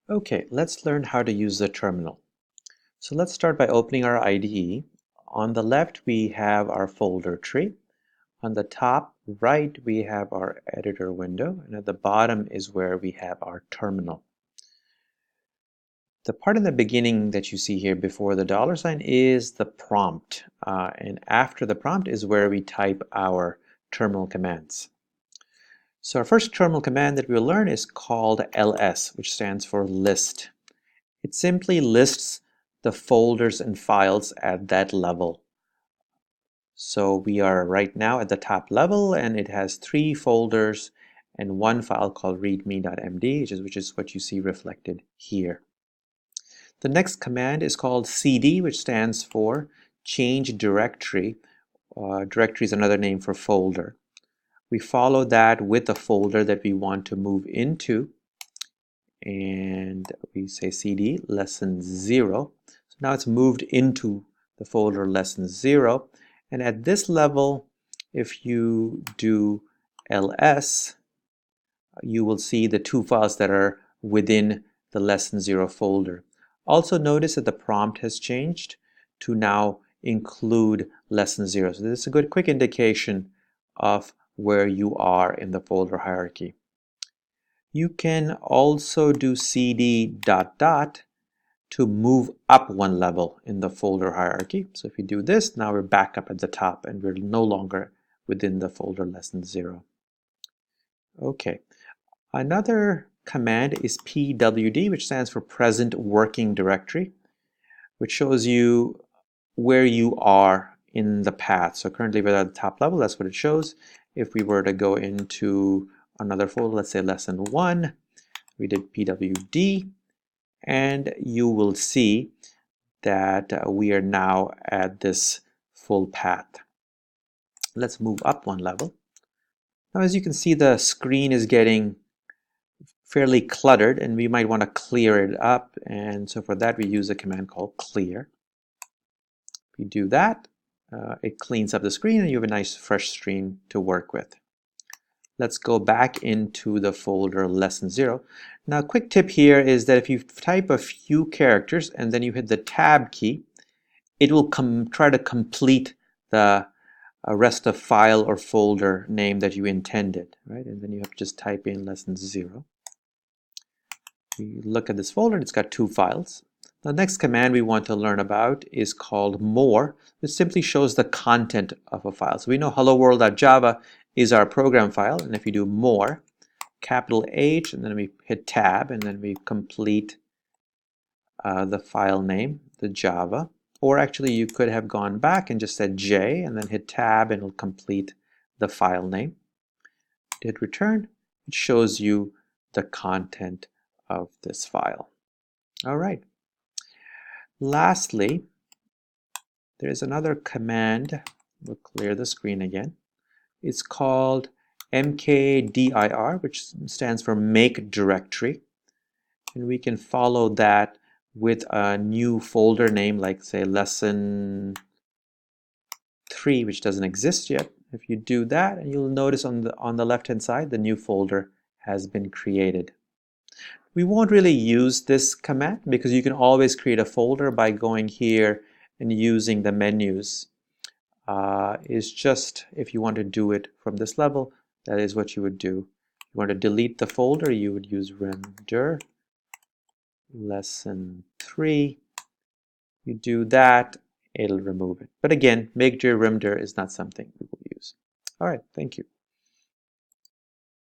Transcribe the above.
Okay, let's learn how to use the terminal. So let's start by opening our IDE. On the left, we have our folder tree. On the top right, we have our editor window, and at the bottom is where we have our terminal. The part in the beginning that you see here before the $sign is the prompt, and after the prompt is where we type our terminal commands. So our first terminal command that we'll learn is called ls, which stands for list. It simply lists the folders and files at that level. So we are right now at the top level, and it has 3 folders and 1 file called readme.md, which is what you see reflected here. The next command is called cd, which stands for change directory. Directory is another name for folder. We follow that with the folder that we want to move into, and we say cd lesson 0. So now it's moved into the folder lesson 0, and at this level, if you do ls, you will see the 2 files that are within the lesson 0 folder. Also notice that the prompt has changed to now include lesson 0. So this is a good quick indication of where you are in the folder hierarchy. You can also do cd ... to move up 1 level in the folder hierarchy. So if you do this, now we're back up at the top and we're no longer within the folder lesson 0. Okay, another command is pwd, which stands for present working directory, which shows you where you are in the path. So currently we're at the top level, that's what it shows. If we were to go into another folder, let's say lesson 1, we did pwd, and you will see that we are now at this full path. Let's move up 1 level. Now as you can see, the screen is getting fairly cluttered, and we might want to clear it up, and so for that we use a command called clear. If you do that, it cleans up the screen and you have a nice fresh screen to work with. Let's go back into the folder lesson 0. Now a quick tip here is that if you type a few characters and then you hit the tab key, it will try to complete the rest of file or folder name that you intended, right? And then you have to just type in lesson 0. We look at this folder, it's got 2 files. The next command we want to learn about is called more, which simply shows the content of a file. So we know hello world.java is our program file, and if you do more, capital H, and then we hit tab, and then we complete the file name, the Java. Or actually you could have gone back and just said J, and then hit tab, and it'll complete the file name. Hit return, it shows you the content of this file. All right. Lastly, there's another command. We'll clear the screen again. It's called mkdir, which stands for make directory. And we can follow that with a new folder name, like say lesson 3, which doesn't exist yet. If you do that, and you'll notice on the left hand side, the new folder has been created. We won't really use this command because you can always create a folder by going here and using the menus. Is just if you want to do it from this level, that is what you would do. If you want to delete the folder, you would use remdir lesson 3. You do that, it'll remove it. But again, make dir remdir is not something we will use. All right, thank you.